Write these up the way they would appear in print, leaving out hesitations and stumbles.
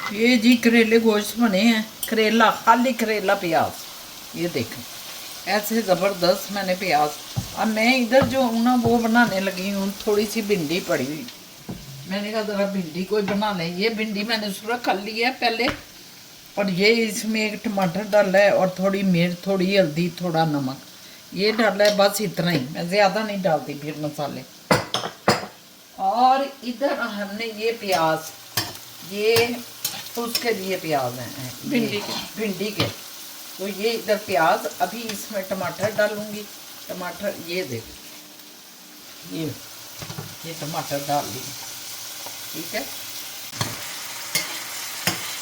ये जी करेले गोश्त बने हैं, करेला खाली करेला प्याज। ये देखें ऐसे ज़बरदस्त मैंने प्याज। अब मैं इधर जो हूँ ना वो बनाने लगी हूँ। थोड़ी सी भिंडी पड़ी हुई, मैंने कहा ज़रा भिंडी कोई बना लें। ये भिंडी मैंने सुबह कर ली है पहले, और ये इसमें एक टमाटर डाला है और थोड़ी मिर्च, थोड़ी हल्दी, थोड़ा नमक, ये डाला है। बस इतना ही, मैं ज़्यादा नहीं डालती फिर मसाले। और इधर हमने ये प्याज, ये उसके लिए प्याज हैं भिंडी के। तो ये इधर प्याज, अभी इसमें टमाटर डालूंगी। टमाटर ये देख, ये टमाटर डाल दी, ठीक है।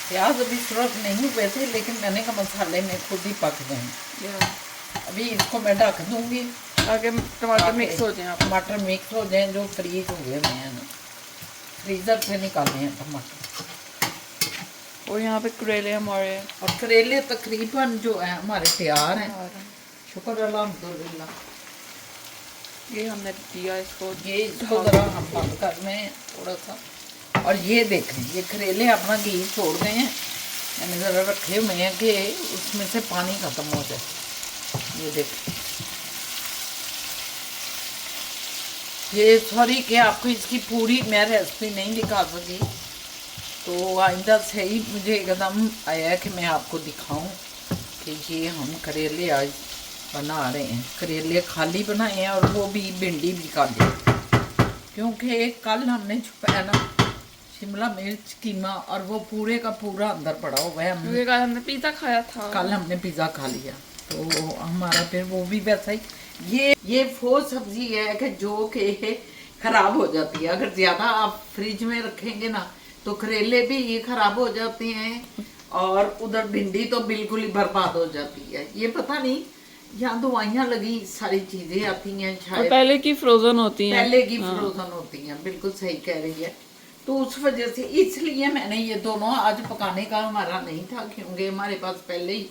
प्याज अभी सुरख नहीं हुए थे, लेकिन मैंने कहा मसाले में खुद ही पक जाएंगे। अभी इसको मैं ढक दूंगी ताकि टमाटर मिक्स हो जाए। टमाटर मिक्स हो जाए, जो फ्रीज हुए हुए हैं ना, फ्रीजर से निकाले हैं टमाटर। और यहाँ पे करेले हमारे, और करेले तकरीबन जो है हमारे तैयार हैं, शुक्र अल्हम्दुलिल्लाह। ये हमने दिया इसको, इसको ज़रा हम बंद कर रहे हैं थोड़ा सा। और ये देखें, ये करेले अपना घी छोड़ गए हैं। मैंने ज़रा रखे हुए हैं कि उसमें से पानी ख़त्म हो जाए। ये देखें, ये सॉरी कि आपको इसकी पूरी मैं रेसिपी नहीं दिखा सकी, तो आइंदा से ही मुझे एकदम आया कि मैं आपको दिखाऊं कि ये हम करेले आज बना रहे हैं। करेले खाली बनाए हैं और वो भी भिंडी भी खाली, क्योंकि कल हमने छुपाया ना शिमला मिर्च कीमा, और वो पूरे का पूरा अंदर पड़ा हुआ है। कल हमने पिज़्ज़ा खाया था, कल हमने पिज़्ज़ा खा लिया, तो हमारा फिर वो भी वैसा ही। ये वो सब्जी है कि जो कि खराब हो जाती है अगर ज़्यादा आप फ्रिज में रखेंगे ना, तो करेले भी ये खराब हो जाते हैं, और उधर भिंडी तो बिल्कुल ही बर्बाद हो जाती है। ये पता नहीं, यहाँ दवाइयाँ लगी सारी चीज़ें आती हैं शायद, पहले की फ्रोजन होती हैं। पहले की फ्रोजन होती हैं, बिल्कुल सही कह रही है। तो उस वजह से इसलिए मैंने ये दोनों आज पकाने का हमारा नहीं था, क्योंकि हमारे पास पहले ही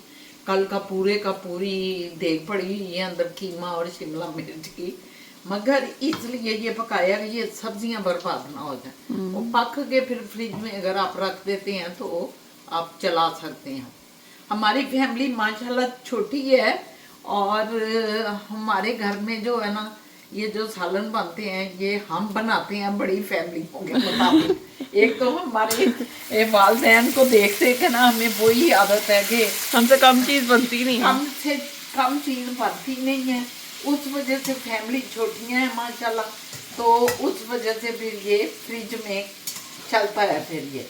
कल का पूरी देग पड़ी हुई है अंदर कीमा और शिमला मिर्च की। मगर इसलिए ये पकाया कि ये सब्जियां बर्बाद ना हो जाए। वो पक के फिर फ्रिज में अगर आप रख देते हैं तो आप चला सकते हैं। हमारी फैमिली माशाल्लाह छोटी है, और हमारे घर में जो है ना, ये जो सालन बनते हैं ये हम बनाते हैं बड़ी फैमिलियों के मुताबिक। एक तो हमारे वालदैन को देखते कि ना हमें वही आदत है कि हमसे कम चीज़ बनती नहीं है, हमसे कम चीज़ बनती नहीं है। उस वजह से फैमिली छोटियाँ हैं माशाल्लाह, तो उस वजह से फिर ये फ्रिज में चलता है फिर ये।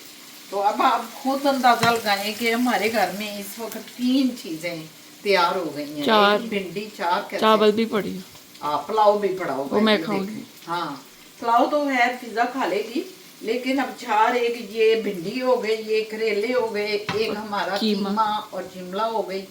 तो अब आप खुद अंदाजा लगाएं कि हमारे घर में इस वक्त 3 चीज़ें तैयार हो गई हैं। 4 भिंडी, 4 चावल भी पड़ी, पुलाव भी पड़ा होगा, वो मैं खाऊंगी। हाँ, पुलाव तो है, पिज्जा खा लेगी, लेकिन अब 4, एक ये भिंडी हो गई, ये करेले हो गए, एक हमारा कीमा और शिमला हो गई।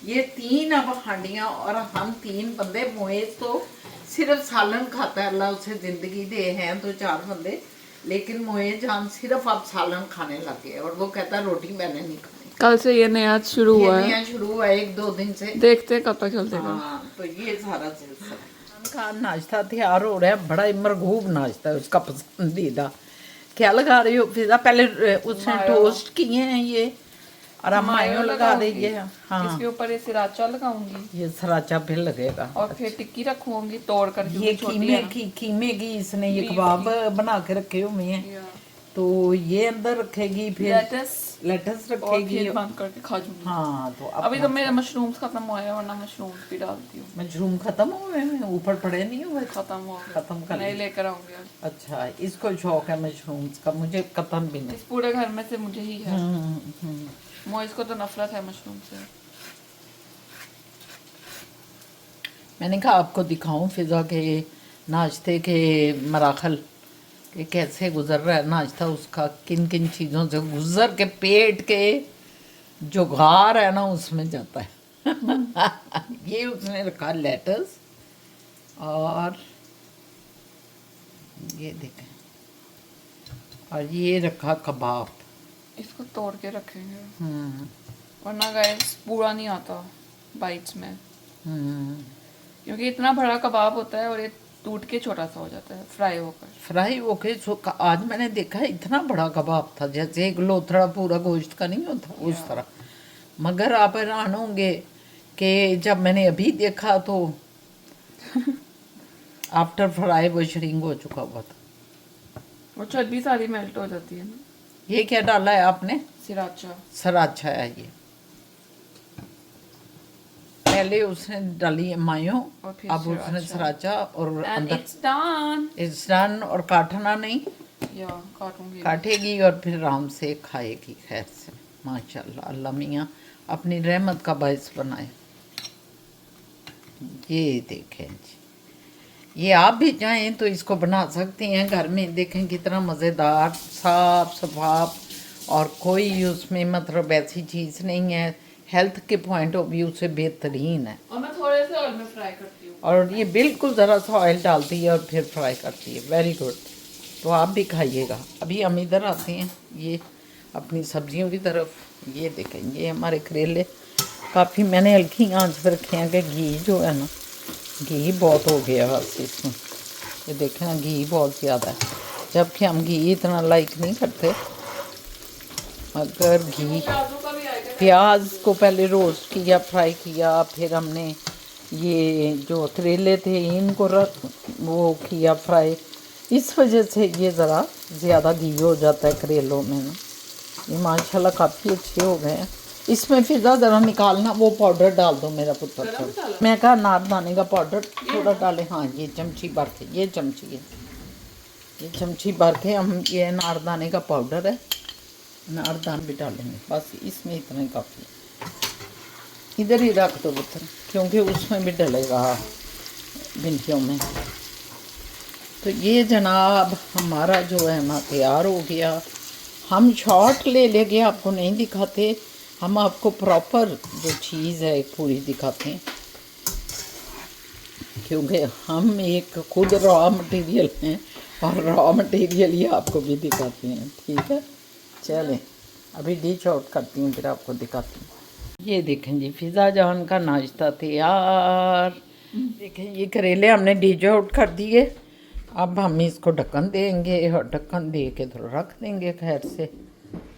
ये 3 अब हांडियाँ, और हम 3 बंदे। मोएज तो सिर्फ सालन खाता है, अल्लाह उसे जिंदगी दे। हैं तो 4 बंदे, लेकिन मोएज हम सिर्फ अब सालन खाने लगे, और वो कहता है रोटी मैंने नहीं खानी। कल से ये नया शुरू हुआ है, नया शुरू हुआ है 1-2 दिन से, देखते कब तक चलते हैं। हाँ, तो ये सारा सिलसिला का नाश्ता तैयार हो रहा है। बड़ा ही मरगूब नाश्ता है, उसका पसंदीदा। क्या लगा रही हो पिज़्ज़ा? पहले उसने टोस्ट किए हैं ये, और अब मायो लगा देंगे। हाँ, इसके ऊपर ये सिराचा लगाऊंगी, ये सराचा फिर लगेगा, और फिर टिक्की रखूंगी तोड़ कर। ये कीमे की इसने ये कबाब बना के रखे हुए हैं, तो ये अंदर रखेगी, फिर लेटस रखेगी, और बंद करके खा जाऊंगी। हाँ, तो अभी तो मेरे मशरूम्स खत्म हुए हैं, वरना मशरूम्स भी डालती हूँ। मशरूम खत्म हुए हैं, ऊपर पड़े नहीं हुए? खत्म हो गए, खत्म कर नहीं लेकर आऊंगी। अच्छा, इसको शौक है मशरूम्स का, मुझे कतन भी नहीं। इस पूरे घर में से मुझे ही है, हम्म। मोइज को तो नफरत है मशरूम से। मैंने कहा आपको दिखाऊं फिजा के नाश्ते के मराखल कि कैसे गुजर रहा है नाश्ता उसका, किन किन चीज़ों से गुजर के पेट के जो गार है ना उसमें जाता है। ये उसने रखा लेटस, और ये देखें, और ये रखा कबाब। इसको तोड़ के रखेंगे, वरना गाइस पूरा नहीं आता बाइट्स में, क्योंकि इतना बड़ा कबाब होता है और ये टूट के छोटा सा हो जाता है फ्राई होकर। फ्राई होके आज मैंने देखा है इतना बड़ा कबाब था, जैसे एक लोथड़ा पूरा गोश्त का नहीं होता उस तरह। मगर आप हैरान होंगे कि जब मैंने अभी देखा तो आफ्टर फ्राई वो श्रिंक हो चुका हुआ था। वो चर्बी सारी मेल्ट हो जाती है ना। ये क्या डाला है आपने? सिराचा। सराचा है ये। पहले उसने डाली है मायो, और फिर अब उसने सराचा और अंदर इट्स डन। It's done. और काटना नहीं, या काटूंगी। काटेगी और फिर आराम से खाएगी खैर से। माशाल्लाह, अल्लाह मियाँ अपनी रहमत का बायस बनाए। ये देखें जी, ये आप भी चाहें तो इसको बना सकते हैं घर में। देखें कितना मज़ेदार, साफ सफाप, और कोई उसमें मतलब ऐसी चीज़ नहीं है। हेल्थ के पॉइंट ऑफ व्यू से बेहतरीन है। और मैं थोड़े से ऑयल में फ्राई करती हूँ। और ये बिल्कुल ज़रा सा ऑयल डालती है और फिर फ्राई करती है। Very good. तो आप भी खाइएगा। अभी हम इधर आते हैं ये अपनी सब्जियों की तरफ। ये देखें, ये हमारे करेले काफ़ी मैंने हल्की आंच पर रखे हैं कि घी जो है ना, घी बहुत हो गया बस इसमें। ये देखें ना, घी बहुत ज़्यादा है, जबकि हम घी इतना लाइक नहीं करते। मगर घी, प्याज को पहले रोस्ट किया, फ्राई किया, फिर हमने ये जो करेले थे इनको वो किया फ्राई। इस वजह से ये ज़रा ज़्यादा घी हो जाता है करेलों में ना। ये माशाल्लाह काफ़ी अच्छे हो गए हैं। इसमें फिजा ज़रा निकालना, वो पाउडर डाल दो मेरा पुत्र। मैं कहा नारदाने का पाउडर थोड़ा डालें। हाँ, ये चमची भर के, ये चमची है, ये चमची भर के हम, ये नारदाने का पाउडर है, नारदान भी डालेंगे। बस इसमें इतना ही काफ़ी। इधर ही रख दो पुत्र, क्योंकि उसमें भी डलेगा भिंडियों में। तो ये जनाब हमारा जो है ना तैयार हो गया। हम शॉर्ट ले लेंगे, आपको नहीं दिखाते, हम आपको प्रॉपर जो चीज़ है पूरी दिखाते हैं, क्योंकि हम एक खुद रॉ मटेरियल हैं और रॉ मटेरियल ही आपको भी दिखाते हैं। ठीक है, चलें अभी डिश आउट करती हूँ, फिर आपको दिखाती हूँ। ये देखें जी, फिज़ा जान का नाश्ता तैयार। देखें ये करेले हमने डिश आउट कर दिए। अब हम इसको ढक्कन देंगे और ढक्कन दे के थोड़ा रख देंगे खैर से।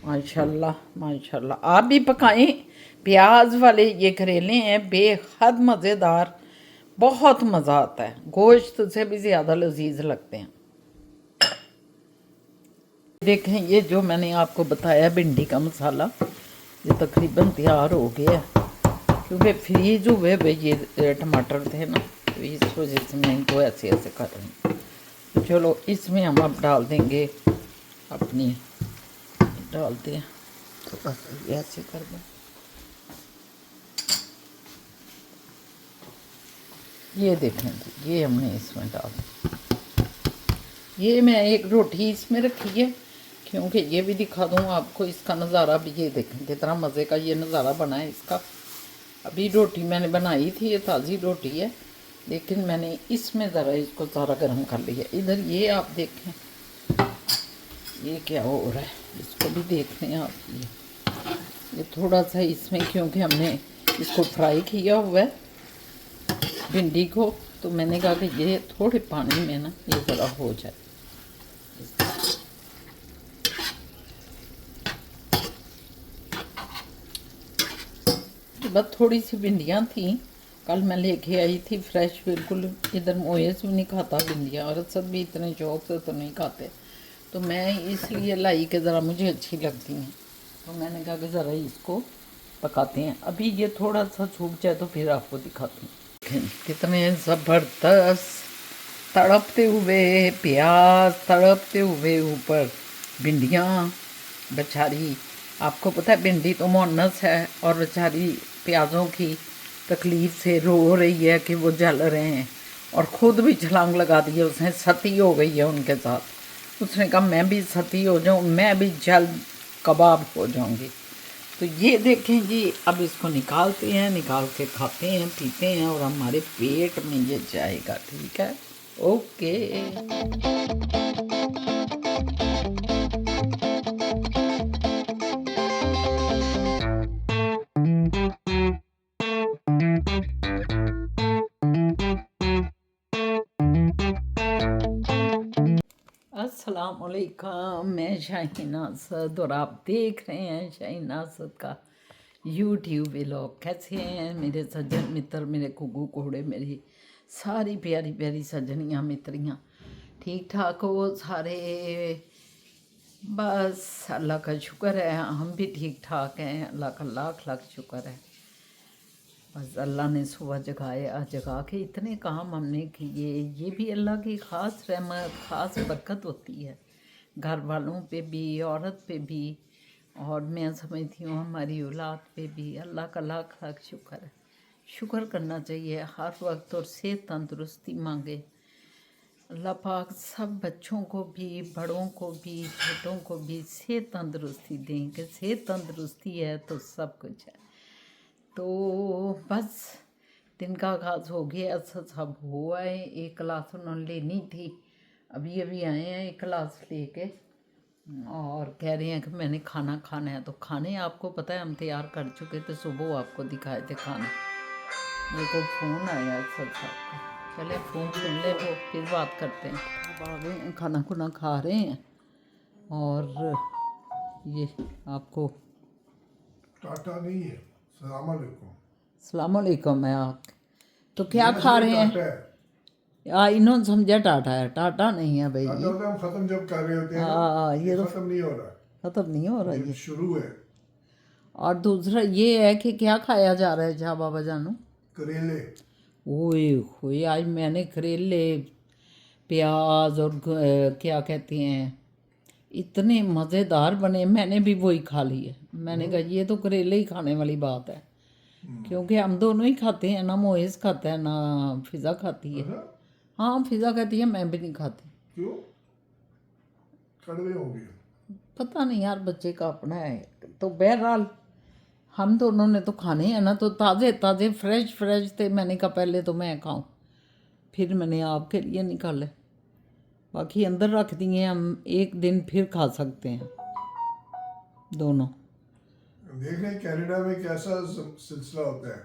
माशाल्लाह माशाल्लाह, आप भी पकाएं। प्याज वाले ये करेले हैं, बेहद मज़ेदार, बहुत मज़ा आता है, गोश्त से भी ज़्यादा लजीज लगते हैं। देखें ये जो मैंने आपको बताया भिंडी का मसाला, ये तकरीबन तैयार हो गया है, क्योंकि फ्रीज हुए हुए ये टमाटर थे ना, तो इस वजह से मैं इनको ऐसे ऐसे कर रही हूँ। तो चलो इसमें हम अब डाल देंगे अपनी, डालते हैं थोड़ा सा ऐसे कर दें। ये देखें, ये हमने इसमें डाल, ये मैं एक रोटी इसमें रखी है, क्योंकि ये भी दिखा दूँ आपको इसका नज़ारा भी। ये देखें कितना मज़े का ये नज़ारा बना है इसका। अभी रोटी मैंने बनाई थी, ये ताज़ी रोटी है, लेकिन मैंने इसमें ज़रा इसको सारा गर्म कर लिया। इधर ये आप देखें ये क्या हो रहा है, इसको भी देख लें आप। ये थोड़ा सा इसमें, क्योंकि हमने इसको फ्राई किया हुआ है भिंडी को, तो मैंने कहा कि ये थोड़े पानी में ना ये ज़रा हो जाए। बस थोड़ी सी भिंडियाँ थी, कल मैं लेके आई थी फ्रेश बिल्कुल। इधर मोयस भी नहीं खाता भिंडियाँ, और सब भी इतने शौक से तो नहीं खाते, तो मैं इसलिए लाई कि ज़रा मुझे अच्छी लगती हैं, तो मैंने कहा कि ज़रा इसको पकाते हैं। अभी ये थोड़ा सा सूख जाए तो फिर आपको दिखाती हूँ। कितने ज़बरदस्त तड़पते हुए प्याज, तड़पते हुए ऊपर भिंडियाँ। बेचारी, आपको पता है भिंडी तो मुअन्नस है, और बेचारी प्याज़ों की तकलीफ़ से रो रही है कि वो जल रहे हैं, और ख़ुद भी छलांग लगा दी है उसने, सती हो गई है उनके साथ। उसने कहा मैं भी सती हो जाऊँ, मैं भी जल कबाब हो जाऊँगी। तो ये देखें जी, अब इसको निकालते हैं, निकाल के खाते हैं, पीते हैं, और हमारे पेट में ये जाएगा। ठीक है, ओके। अस्सलामुअलैकुम, मैं शाहीना असद और आप देख रहे हैं शाहीना असद का यूट्यूब व्लॉग। कैसे हैं मेरे सज्जन मित्र, मेरे कुगू कोड़े, मेरी सारी प्यारी प्यारी सज्जनियाँ मित्रियाँ, ठीक ठाक हो सारे? बस अल्लाह का शुक्र है, हम भी ठीक ठाक हैं। अल्लाह का लाख लाख शुक्र है। बस अल्लाह ने सुबह जगा के इतने काम हमने किए, ये भी अल्लाह की ख़ास रहमत, ख़ास बरकत होती है घर वालों पे भी, औरत पे भी, और मैं समझती हूँ हमारी औलाद पे भी। अल्लाह का लाख लाख शुक्र है। शुक्र करना चाहिए हर वक्त और सेहत तंदुरुस्ती मांगे। अल्लाह पाक सब बच्चों को भी, बड़ों को भी, छोटों को भी सेहत तंदुरुस्ती दें कि सेहत तंदुरुस्ती है तो सब कुछ है। तो बस दिन का आगाज़ हो गया, सब हुआ है। एक क्लास उन्होंने लेनी थी, अभी अभी आए हैं एक क्लास लेके, और कह रहे हैं कि मैंने खाना खाना है। तो खाने आपको पता है हम तैयार कर चुके थे, सुबह आपको दिखाए थे खाना। मेरे को फ़ोन आया सब का, चले फ़ोन सुन ले वो फिर बात करते हैं। अब आ गए हैं, खाना खुना खा रहे हैं, और ये आपको टाटा नहीं है, सलाम अलैकुम। सलाम अलैकुम है आप। तो क्या ये खा रहे टाटा हैं? है। इन्होंने समझा टाटा है, टाटा नहीं है भाई। टाटा होता है हम खत्म जब कर रहे होते हैं ना, हाँ, ये ये तो खत्म नहीं हो रहा, खत्म नहीं हो रहा ये ये। शुरू है। और दूसरा ये है कि क्या खाया जा रहा है जा बाबा जानू? करेले। ओए होए, आज मैंने करेले, प्याज और क्या कहते हैं, इतने मज़ेदार बने, मैंने भी वही खा लिए। मैंने कहा ये तो करेले ही खाने वाली बात है, क्योंकि हम दोनों ही खाते हैं ना, मोइस खाता है ना फिज़ा खाती है। अच्छा, हाँ फिज़ा खाती है, मैं भी नहीं खाती। क्यों? कड़वे होंगे। पता नहीं यार, बच्चे का अपना है। तो बहरहाल हम दोनों ने तो खाने हैं ना, तो ताज़े ताज़े फ्रेश फ्रेश थे। मैंने कहा पहले तो मैं खाऊं, फिर मैंने आपके लिए निकाले, बाकी अंदर रख दिए। हम एक दिन फिर खा सकते हैं दोनों। देख रहे हैं कनाडा में कैसा सिलसिला होता है।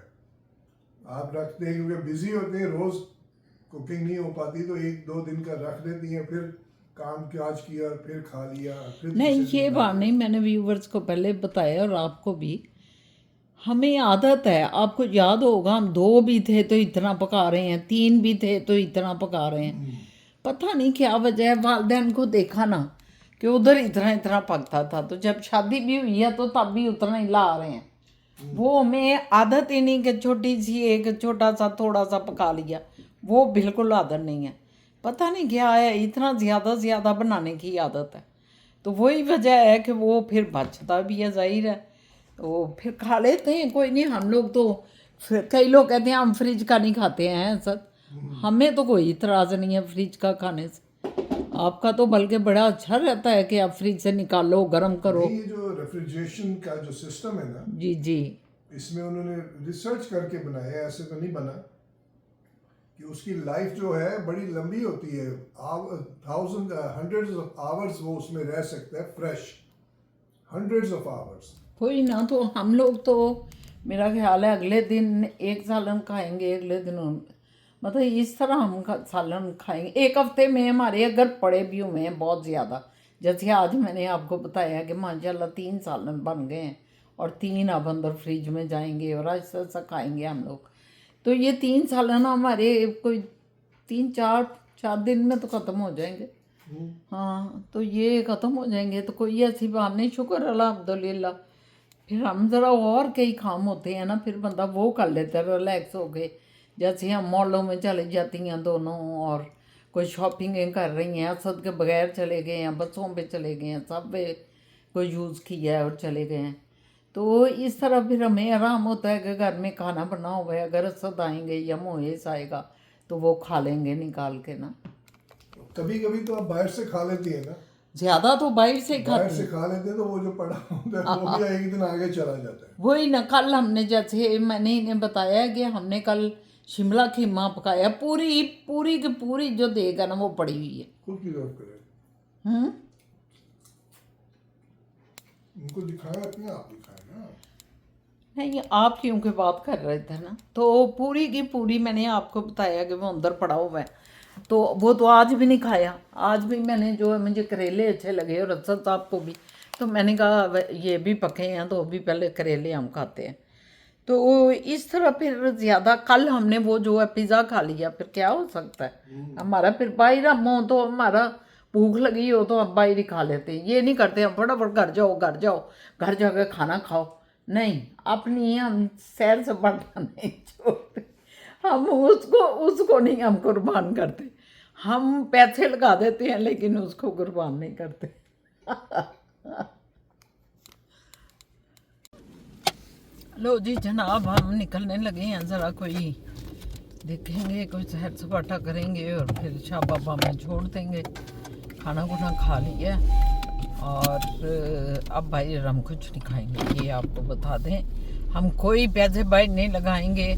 आप रखते हैं क्योंकि बिजी होते हैं, रोज कुकिंग नहीं हो पाती, तो एक दो दिन का रख देती हैं, फिर काम काज किया, फिर खा लिया, फिर नहीं दूसरे ये दिन बात नहीं, मैंने व्यूवर्स को पहले बताया और आपको भी। हमें आदत है, आपको याद होगा हम 2 भी थे तो इतना पका रहे हैं, 3 भी थे तो इतना पका रहे हैं। पता नहीं क्या वजह है, वालिदैन को देखा ना कि उधर इतना इतना पकता था, तो जब शादी भी हुई है तो तब भी उतना ही ला रहे हैं। वो हमें आदत ही नहीं कि छोटी सी एक छोटा सा थोड़ा सा पका लिया, वो बिल्कुल आदत नहीं है। पता नहीं क्या है, इतना ज़्यादा बनाने की आदत है। तो वही वजह है कि वो फिर बचता भी है, जाहिर है, तो फिर खा लेते हैं। कोई नहीं, हम लोग तो फिर, कई लोग कहते हैं हम फ्रिज का नहीं खाते हैं सर, हमें तो कोई इतराज़ नहीं है फ्रिज का खाने से। आपका तो बल्कि बड़ा अच्छा रहता है कि आप फ्रिज से निकालो, गर्म करो। नहीं, ये जो रेफ्रिजरेशन का जो सिस्टम है ना, जी जी, इसमें उन्होंने रिसर्च करके बनाया है, ऐसे तो नहीं बना, कि उसकी लाइफ जो है बड़ी लंबी होती है। थाउजेंड हंड्रेड्स ऑफ आवर्स वो उसमें रह सकता है फ्रेश, हंड्रेड्स ऑफ आवर्स। कोई ना, तो हम लोग तो मेरा ख्याल है अगले दिन एक सालन खाएंगे, अगले दिन मतलब इस तरह हम सालन खाएंगे। एक हफ्ते में हमारे अगर पड़े भी हुए हैं बहुत ज़्यादा, जैसे आज मैंने आपको बताया कि माशाल्लाह 3 सालन बन गए हैं, और 3 अब अंदर फ्रिज में जाएंगे और ऐसा ऐसा खाएंगे हम लोग। तो ये 3 सालन हमारे कोई 3-4 दिन में तो ख़त्म हो जाएंगे। हाँ, तो ये ख़त्म हो जाएंगे, तो कोई ऐसी बात नहीं, शुक्र अल्हम्दुलिल्लाह। फिर हम ज़रा और कई काम होते हैं ना, फिर बंदा वो कर लेता है रिलैक्स हो गए। जैसे हम मॉलों में चले जाती हैं दोनों, और कोई शॉपिंगें कर रही हैं, असद के बगैर चले गए हैं, बसों पे चले गए हैं, सब पे कोई यूज़ किया है और चले गए हैं। तो इस तरह फिर हमें आराम होता है कि घर में खाना बना हुआ है, अगर असद आएंगे या मोहेस आएगा तो वो खा लेंगे निकाल के ना। कभी कभी तो आप बाहर से खा लेती है ना, ज़्यादा तो बाहर से बाहर खाते से हैं। खा लेते हैं, तो वो जो पड़ा होता है वो भी एक दिन आगे चला जाता है। वही ना, कल हमने, जैसे मैंने इन्हें बताया कि हमने कल शिमला कीमा पकाया, पूरी पूरी की पूरी जो देगा ना वो पड़ी हुई है। खुद की जॉब करे, हम्म, उनको दिखाया, अपने आप दिखाया ना। नहीं आप क्योंकि बात कर रहे थे ना, तो पूरी की पूरी मैंने आपको बताया कि वो अंदर पड़ा हुआ है। तो वो तो आज भी नहीं खाया। आज भी मैंने जो है, मुझे करेले अच्छे लगे और असद साहब को भी, तो मैंने कहा ये भी पके हैं तो अभी पहले करेले हम खाते हैं। तो वो इस तरह फिर ज़्यादा, कल हमने वो जो है पिज़्ज़ा खा लिया, फिर क्या हो सकता है हमारा, फिर बाहर हम हो तो हमारा भूख लगी हो तो हम बाहर ही खा लेते हैं। ये नहीं करते हम फटाफट घर जाओ घर जाकर खाना खाओ, नहीं, अपनी हम सैर सपाटा नहीं छोड़ते, हम उसको नहीं हम कुर्बान करते। हम पैसे लगा देते हैं लेकिन उसको कुर्बान नहीं करते। लो जी जनाब, हम निकलने लगे हैं, ज़रा कोई देखेंगे, कोई सैर सपाटा करेंगे और फिर शाह बाबा में छोड़ देंगे। खाना खुना खा लिया और अब भाई हम कुछ नहीं खाएंगे, ये आपको बता दें। हम कोई पैसे बाहर नहीं लगाएंगे,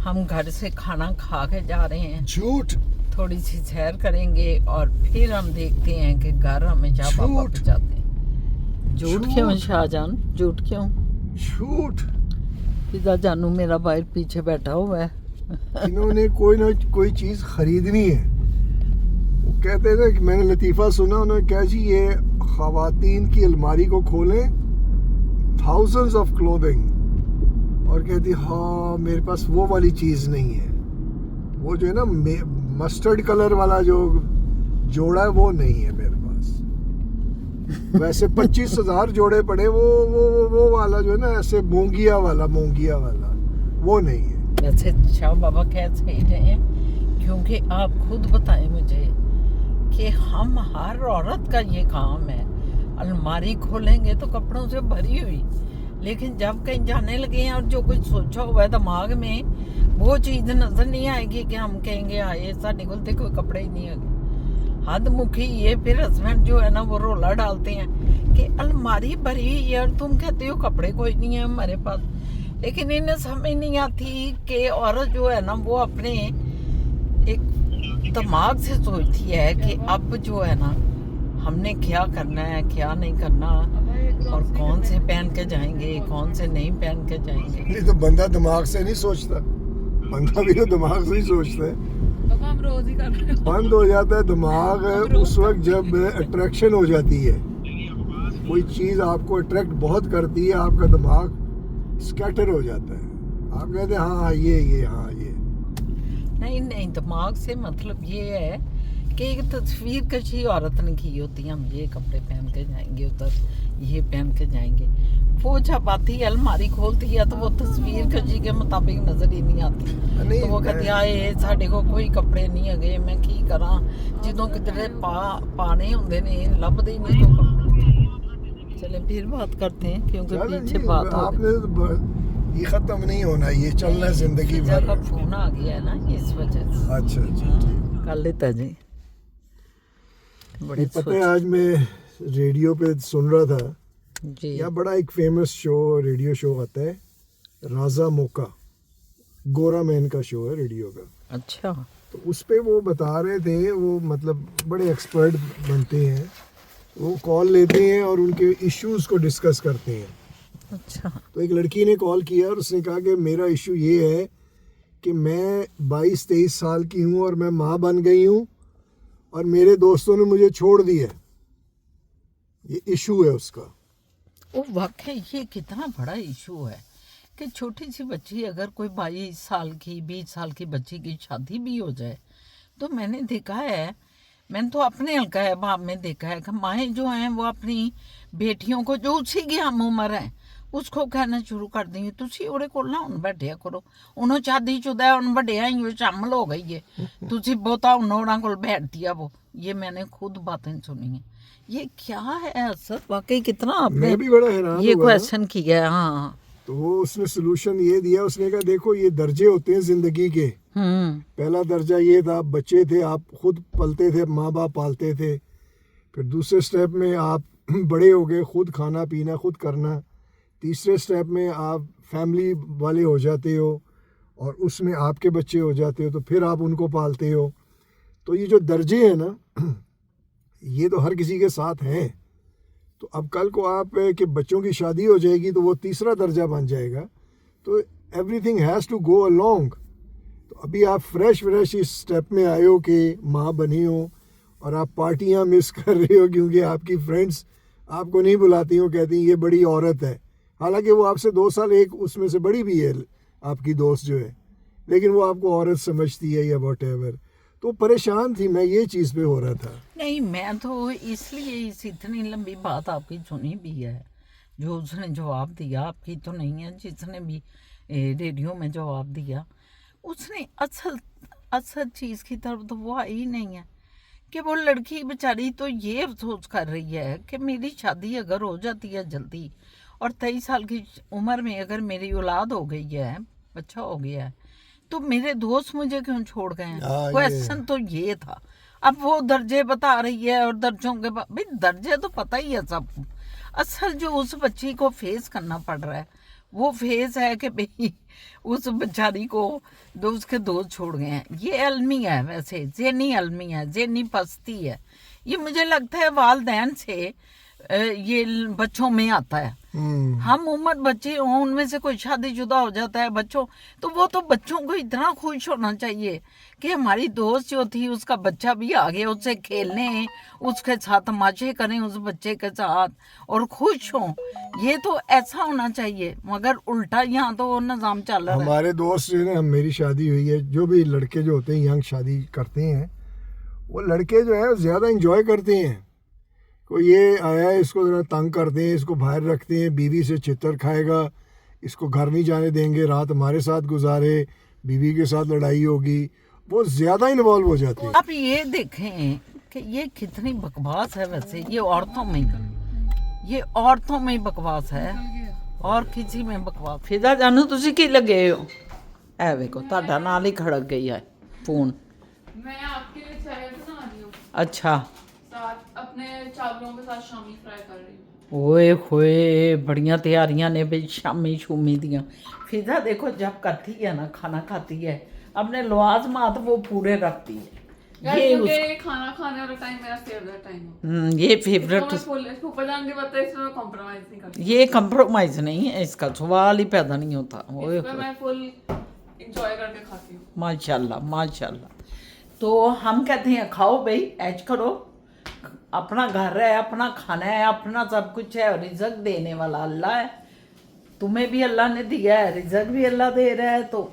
हम घर से खाना खा के जा रहे हैं। झूठ। थोड़ी सी सैर करेंगे और फिर हम देखते हैं कि घर हमें शाह बाबा पे जाते हैं। झूठ क्यों शाहजान, झूठ क्यों? झूठ। पिता जानू मेरा भाई पीछे बैठा हुआ है। इन्होंने कोई ना कोई चीज़ खरीदनी है। वो कहते थे कि मैंने लतीफ़ा सुना, उन्होंने कहा जी ये ख़वातीन की अलमारी को खोलें, थाउजेंड्स ऑफ क्लोथिंग, और कहती हाँ मेरे पास वो वाली चीज़ नहीं है, वो जो है ना मस्टर्ड कलर वाला जो जोड़ा है वो नहीं है मेरे पास। वैसे 25,000 जोड़े पड़े, वो वाला जो है ना ऐसे मोंगिया वाला वो नहीं है। वैसे शाह बाबा कह सही रहे हैं, क्योंकि आप खुद बताएं मुझे कि हम हर औरत का ये काम है, अलमारी खोलेंगे तो कपड़ों से भरी हुई, लेकिन जब कहीं जाने लगे हैं और जो कुछ सोचा हुआ है दिमाग में वो चीज़ नज़र नहीं आएगी कि हम कहेंगे आए साढ़े को तो कोई कपड़े ही नहीं है। हद मुखी ये फिर हस्बैंड जो है ना वो रोला डालते हैं कि अलमारी भरी हुई है और तुम कहते हो कपड़े कोई नहीं है हमारे पास। लेकिन इन्हें समझ नहीं आती कि औरत जो है ना वो अपने एक दिमाग से सोचती है कि अब जो है ना हमने क्या करना है क्या नहीं करना, और कौन से पहन के जाएंगे कौन से नहीं पहन के जाएंगे। नहीं तो बंदा दिमाग से नहीं सोचता, बंदा भी तो दिमाग से ही सोचता है। हम रोज ही कर रहे हैं। बंद हो जाता है दिमाग उस वक्त जब अट्रैक्शन हो जाती है, कोई चीज़ आपको अट्रैक्ट बहुत करती है, आपका दिमाग स्कैटर हो जाता है, आप कहते हैं हाँ ये हाँ ये। नहीं, दिमाग से मतलब ये है कि एक तस्वीर कशी औरत ने की होती है, हम ये कपड़े पहन के जाएंगे उधर ये पहन के जाएंगे। वो जब आती है अलमारी खोलती है तो वो तस्वीर कशी के मुताबिक नजर ही नहीं आती। नहीं, तो वो कहती है साढ़े को कोई कपड़े नहीं है, मैं की करा, जो किधरे पाने होंगे ने लभदे नहीं तो कपड़े। चले फिर बात करते हैं क्योंकि पीछे बात आपने ये खत्म नहीं होना, ये चलना है जिंदगी भर। का फोन आ गया है ना इस वजह से। अच्छा कर लेता जी। बड़ी पता है आज मैं रेडियो पे सुन रहा था जी, यहाँ बड़ा एक फेमस शो रेडियो शो आता है, राजा मोका, गोरा मैन का शो है रेडियो का। अच्छा, तो उस पे वो बता रहे थे, वो मतलब बड़े एक्सपर्ट बनते हैं, वो कॉल लेते हैं और उनके इश्यूज को डिस्कस करते हैं। अच्छा, तो एक लड़की ने कॉल किया और उसने कहा कि मेरा इशू ये है कि मैं 22-23 साल की हूँ और मैं माँ बन गई हूँ और मेरे दोस्तों ने मुझे छोड़ दिया। ये इशू है उसका। वो वाकई ये कितना बड़ा इशू है कि छोटी सी बच्ची, अगर कोई 22 साल की 20 साल की बच्ची की शादी भी हो जाए, तो मैंने देखा है, मैंने तो अपने हल्का है बाप में देखा है कि माएँ जो हैं वो अपनी बेटियों को जो उसी की हम उम्र है उसको कहना शुरू कर देंगे तुसी ਉਹਦੇ ਕੋਲ ਨਾ ਹੁਣ ਬੈਠਿਆ ਕਰੋ, ਉਹਨੂੰ शादीशुदा है उन बड़े ही शामिल हो गई है, तुसी बहुता उन्होंने कोल बैठ दिया वो। ये मैंने खुद बातें सुनी है। ये क्या है असर, वाकई कितना आपने मैं भी बड़ा हैरान ये हुआ। क्वेश्चन किया है। हाँ, तो वो उसने सोल्यूशन ये दिया, उसने कहा देखो ये दर्जे होते हैं जिंदगी के। पहला दर्जा ये था, आप बच्चे थे, आप खुद पलते थे, माँ बाप पालते थे। फिर दूसरे स्टेप में आप बड़े हो गए, खुद खाना पीना खुद करना। तीसरे स्टेप में आप फैमिली वाले हो जाते हो और उसमें आपके बच्चे हो जाते हो, तो फिर आप उनको पालते हो। तो ये जो दर्जे हैं ना, ये तो हर किसी के साथ हैं। तो अब कल को आप कि बच्चों की शादी हो जाएगी तो वो तीसरा दर्जा बन जाएगा। तो everything has to go along. तो अभी आप फ्रेश इस स्टेप में आए हो कि माँ बनी हो और आप पार्टियाँ मिस कर रहे हो क्योंकि आपकी फ्रेंड्स आपको नहीं बुलाती हो, कहती हैं ये बड़ी औरत है। हालांकि वो आपसे 2 साल एक उसमें से बड़ी भी है आपकी दोस्त जो है, लेकिन वो आपको औरत समझती है या वॉटेवर। तो परेशान थी मैं, ये चीज़ पे हो रहा था। नहीं, मैं तो इसलिए इस इतनी लंबी बात आपकी सुनी भी है, जो उसने जवाब दिया, आपकी तो नहीं है, जिसने भी रेडियो में जवाब दिया, उसने असल चीज़ की तरफ तो वो आई ही नहीं है कि वो लड़की बेचारी तो ये अफसोस कर रही है कि मेरी शादी अगर हो जाती है जल्दी और 23 साल की उम्र में अगर मेरी औलाद हो गई है, बच्चा हो गया है, तो मेरे दोस्त मुझे क्यों छोड़ गए हैं। क्वेश्चन तो ये था। अब वो दर्जे बता रही है और दर्जों के भाई दर्जे तो पता ही है सबको। असल जो उस बच्ची को फेस करना पड़ रहा है वो फेस है कि भाई उस बेचारी को उसके दोस्त छोड़ गए हैं। ये अलमी है, वैसे ज़हनी अलमी है, ज़हनी पस्ती है। ये मुझे लगता है वालदैन से ये बच्चों में आता है। हम उम्र बच्चे हों, उनमें से कोई शादीशुदा हो जाता है बच्चों, तो वो तो बच्चों को इतना खुश होना चाहिए कि हमारी दोस्त जो थी उसका बच्चा भी आ गया, उससे खेलने, उसके साथ तमाशे करें उस बच्चे के साथ और खुश हों। ये तो ऐसा होना चाहिए, मगर उल्टा यहाँ तो वो निज़ाम चल रहा है। हमारे दोस्त जो है ना, मेरी शादी हुई है, जो भी लड़के जो होते हैं यंग शादी करते हैं, वो लड़के जो है ज़्यादा इंजॉय करते हैं। कोई ये आया है, इसको ज़रा तंग करते हैं, इसको बाहर रखते हैं, बीवी से चित्तर खाएगा, इसको घर नहीं जाने देंगे, रात हमारे साथ गुजारे, बीवी के साथ लड़ाई होगी, वो ज़्यादा इन्वॉल्व हो जाते हैं। आप ये देखें कि ये कितनी बकवास है। वैसे ये औरतों में ही बकवास है और किसी में बकवास। फिदा जानू तुसी की लगे हो? ए देखो ਤੁਹਾਡਾ ਨਾਲ ही खड़क गई है फोन। मैं आपके लिए चाय बना रही हूँ, अच्छा, साथ अपने चावलों के साथ शामी फ्राई कर रही हूँ। ओए होए बड़ियां तैयारियां ने भाई शामी शूमी दियां। फिजा देखो जब करती है ना, खाना खाती है, अपने लवाजमात वो पूरे रखती है। ये क्योंकि खाना खाने वाला टाइम मेरा फेवरेट टाइम है। ये फेवरेट, ऊपर जाने पता है, इसमें कॉम्प्रोमाइज नहीं करती। ये कंप्रोमाइज नहीं है, इसका सवाल ही पैदा नहीं होता। ओए इसमें मैं फुल एंजॉय करके खाती हूँ। माशाल्लाह माशाल्लाह। तो हम कहते हैं खाओ भाई, ऐश करो, अपना घर है, अपना खाना है, अपना सब कुछ है, और रिजक देने वाला अल्लाह है। तुम्हें भी अल्लाह ने दिया है, रिजक भी अल्लाह दे रहा है, तो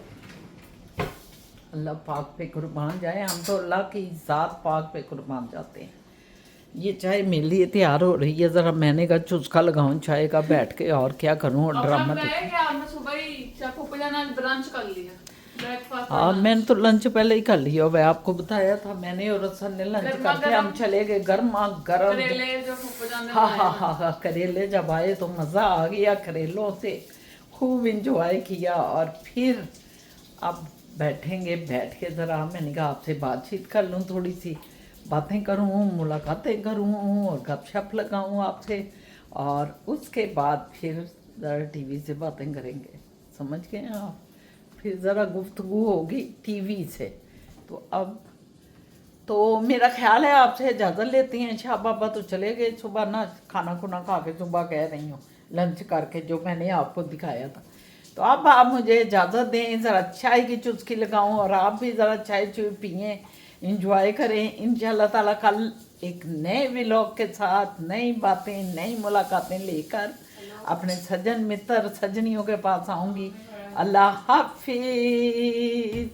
अल्लाह पाक पे कुर्बान जाए। हम तो अल्लाह की ज़ात पाक पे कुर्बान जाते हैं। ये चाय मेरे लिए तैयार हो रही है, ज़रा मैंने कहा चुस्का लगाऊं चाय का बैठ के, और क्या करूं, और ड्रामा सुबह ही ब्रंच कर लिया, ब्रेकफास्ट। हाँ, मैंने तो लंच पहले ही कर लिया। वह आपको बताया था मैंने, और रसन ने लंच करके हम चले गए गर्मा गर्म। करेले जो फूफा ने हाँ, करेले जब आए तो मज़ा आ गया, करेलों से खूब इंजॉय किया। और फिर अब बैठेंगे, बैठ के ज़रा मैंने कहा आपसे बातचीत कर लूँ, थोड़ी सी बातें करूँ, मुलाकातें करूँ और गपशप लगाऊँ आपसे, और उसके बाद फिर ज़रा टीवी से बातें करेंगे। समझ गए आप? फिर ज़रा गुफ्तगू होगी टीवी से। तो अब तो मेरा ख्याल है आपसे इजाज़त लेती हैं। शाह बाबा तो चले गए, सुबह ना खाना खुना खा के सुबह कह रही हूँ, लंच करके जो मैंने आपको दिखाया था। तो अब आप मुझे इजाज़त दें, ज़रा चाय की चुस्की लगाऊं और आप भी ज़रा चाय चुय पिएँ, इंजॉय करें। इंशाल्लाह ताला कल एक नए व्लॉग के साथ नई बातें, नई मुलाकातें लेकर अपने सज्जन मित्र सजनियों के पास आऊँगी। अल्लाह हाफिज़।